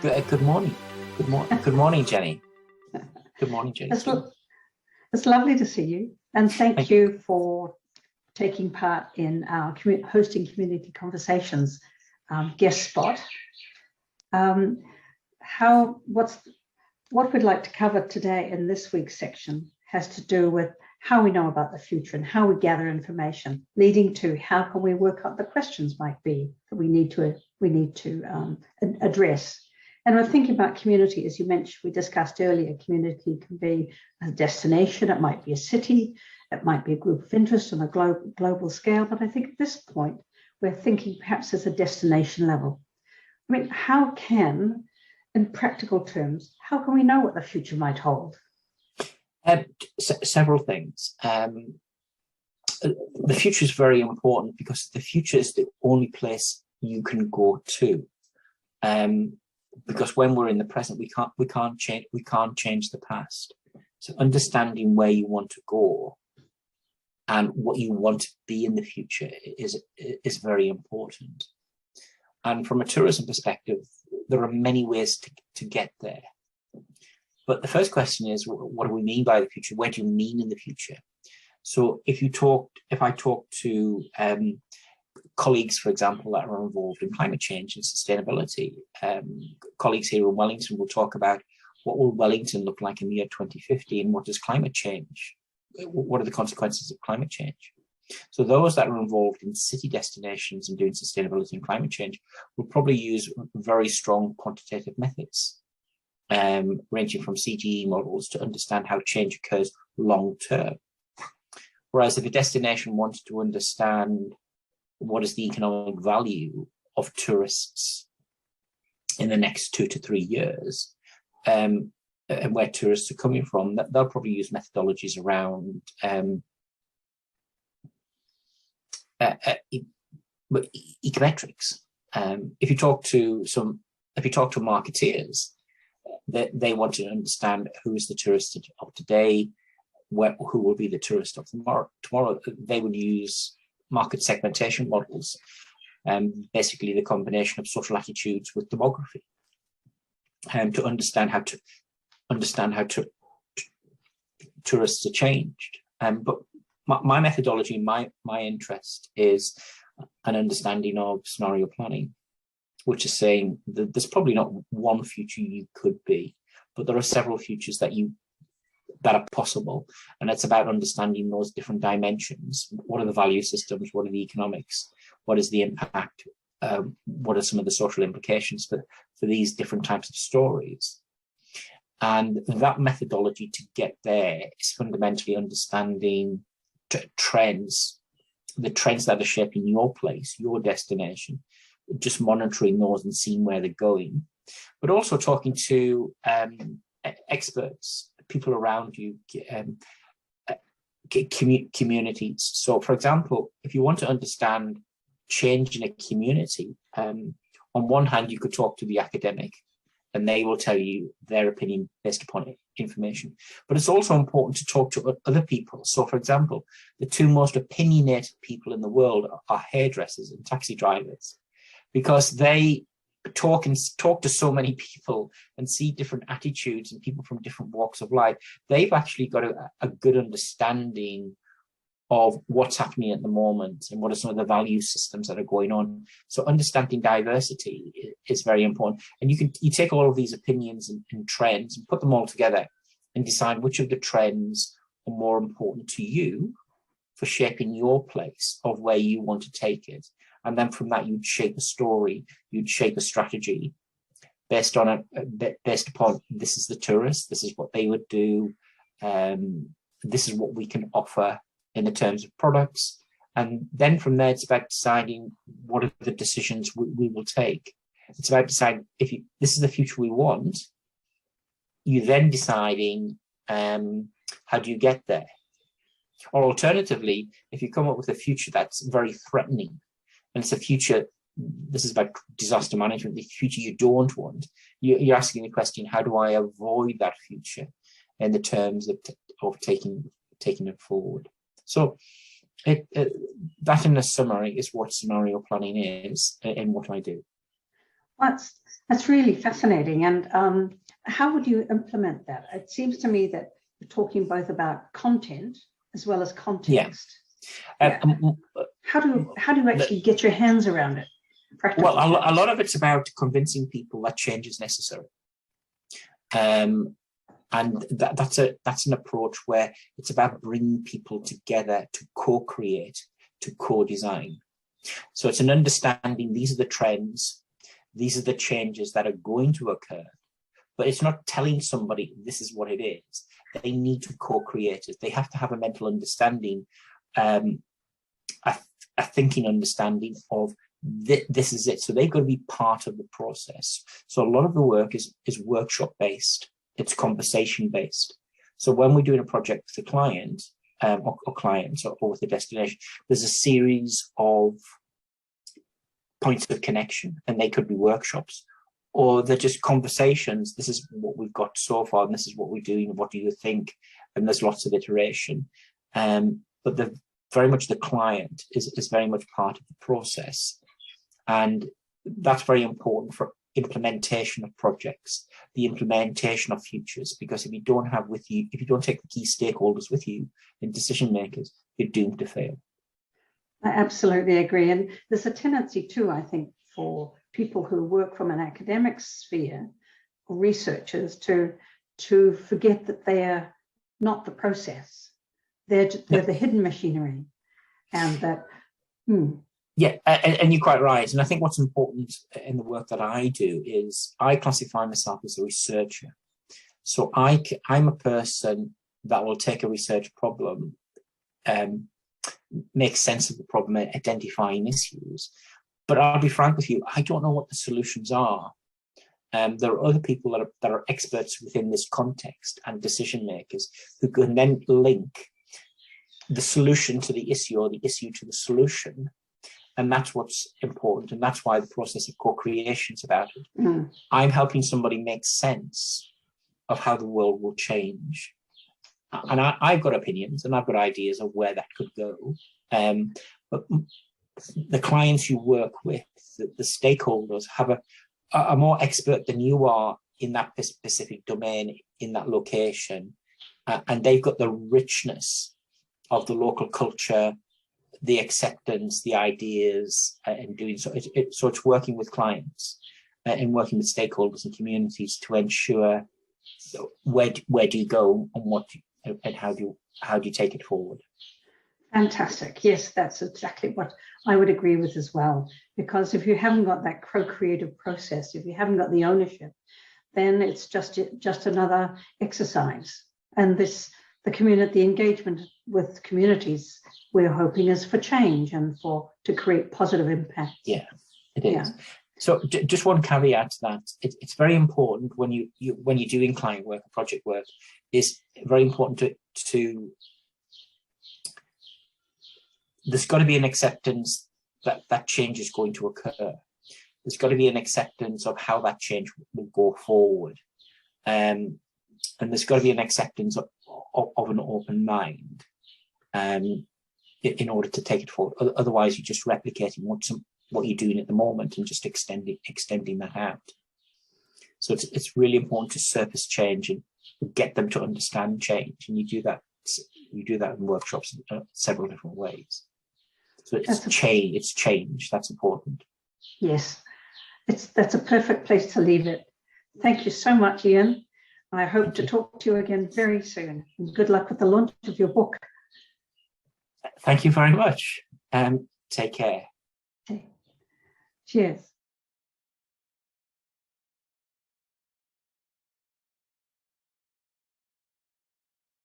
Good morning. Good morning, Jenny. Good morning, Jenny. It's lovely to see you, and thank you for taking part in our hosting community conversations guest spot. What we'd like to cover today in this week's section has to do with how we know about the future and how we gather information, leading to how can we work out the questions might be that we need to address. And we're thinking about community, as you mentioned, we discussed earlier. Community can be a destination, it might be a city, it might be a group of interest on a global scale. But I think at this point, we're thinking perhaps as a destination level. I mean, how can, in practical terms, how can we know what the future might hold? Several things. The future is very important because the future is the only place you can go to. Because when we're in the present, we can't change the past. So understanding where you want to go and what you want to be in the future is very important. And from a tourism perspective, there are many ways to get there. But the first question is, what do we mean by the future? Where do you mean in the future? So if I talk to colleagues, for example, that are involved in climate change and sustainability, colleagues here in Wellington will talk about what will Wellington look like in the year 2050 and what does climate change? What are the consequences of climate change? So those that are involved in city destinations and doing sustainability and climate change will probably use very strong quantitative methods, ranging from CGE models to understand how change occurs long term. Whereas if a destination wanted to understand what is the economic value of tourists in the next 2 to 3 years, and where tourists are coming from, they'll probably use methodologies around econometrics. If you talk to marketeers, they want to understand who is the tourist of today, who will be the tourist of tomorrow. They would use market segmentation models, basically the combination of social attitudes with demography, to understand how tourists are changed. But my methodology, my interest is an understanding of scenario planning, which is saying that there's probably not one future you could be, but there are several futures that are possible. And it's about understanding those different dimensions. What are the value systems? What are the economics? What is the impact? What are some of the social implications for these different types of stories? And that methodology to get there is fundamentally understanding trends, the trends that are shaping your place, your destination, just monitoring those and seeing where they're going, but also talking to experts, people around you, communities. So, for example, if you want to understand change in a community, on one hand, you could talk to the academic, and they will tell you their opinion based upon information. But it's also important to talk to other people. So, for example, the two most opinionated people in the world are hairdressers and taxi drivers, because they talk to so many people and see different attitudes and people from different walks of life. They've actually got a good understanding of what's happening at the moment and what are some of the value systems that are going on. So understanding diversity is very important. And you take all of these opinions and trends and put them all together and decide which of the trends are more important to you for shaping your place of where you want to take it. And then from that, you'd shape a story, you'd shape a strategy based upon this is the tourist, this is what they would do, this is what we can offer in the terms of products. And then from there, it's about deciding what are the decisions we will take. It's about deciding this is the future we want. You then deciding how do you get there? Or alternatively, if you come up with a future that's very threatening, and it's a future, this is about disaster management, the future you don't want, you're asking the question, how do I avoid that future in the terms of taking it forward? So that in a summary is what scenario planning is and what I do. That's really fascinating. And how would you implement that? It seems to me that you're talking both about content as well as context. Yeah. How do you actually get your hands around it? Well, a lot of it's about convincing people that change is necessary. And that's an approach where it's about bringing people together to co-create, to co-design. So it's an understanding, these are the trends, these are the changes that are going to occur, but it's not telling somebody this is what it is. They need to co-create it. They have to have a mental understanding, a thinking understanding of this is it. So they've got to be part of the process. So a lot of the work is workshop based. It's conversation based. So when we're doing a project with a client or clients or with a destination, there's a series of points of connection, and they could be workshops, or they're just conversations. This is what we've got so far, and this is what we're doing. What do you think? And there's lots of iteration. But very much the client is very much part of the process. And that's very important for implementation of projects, the implementation of futures, because if you don't take the key stakeholders with you and decision makers, you're doomed to fail. I absolutely agree. And there's a tendency too, I think, for people who work from an academic sphere, or researchers, to forget that they are not the process. They're the hidden machinery. And that Yeah, and you're quite right. And I think what's important in the work that I do is I classify myself as a researcher. So I'm a person that will take a research problem, make sense of the problem, identifying issues. But I'll be frank with you, I don't know what the solutions are. There are other people that are experts within this context and decision makers who can then link the solution to the issue or the issue to the solution. And that's what's important. And that's why the process of co-creation is about it. I'm helping somebody make sense of how the world will change. And I've got opinions and I've got ideas of where that could go. But the clients you work with, the stakeholders, are more expert than you are in that specific domain, in that location. And they've got the richness of the local culture, the acceptance, the ideas, and doing so. So it's working with clients and working with stakeholders and communities to ensure where do you go and how do you take it forward. Fantastic. Yes, that's exactly what I would agree with as well. Because if you haven't got that co-creative process, if you haven't got the ownership, then it's just another exercise. And the engagement with communities, we're hoping, is for change and to create positive impact. Yeah, it is. Yeah. So just one caveat to that: it's very important when you're doing client work or project work. Is very important to there's got to be an acceptance that change is going to occur. There's got to be an acceptance of how that change will go forward, and there's got to be an acceptance of an open mind in order to take it forward. Otherwise, you're just replicating what you're doing at the moment and just extending that out. So it's really important to surface change and get them to understand change, and you do that in workshops in several different ways. So it's change that's important. Yes, that's a perfect place to leave it. Thank you so much, Ian. I hope to talk to you again very soon. And good luck with the launch of your book. Thank you very much. Take care. Okay. Cheers.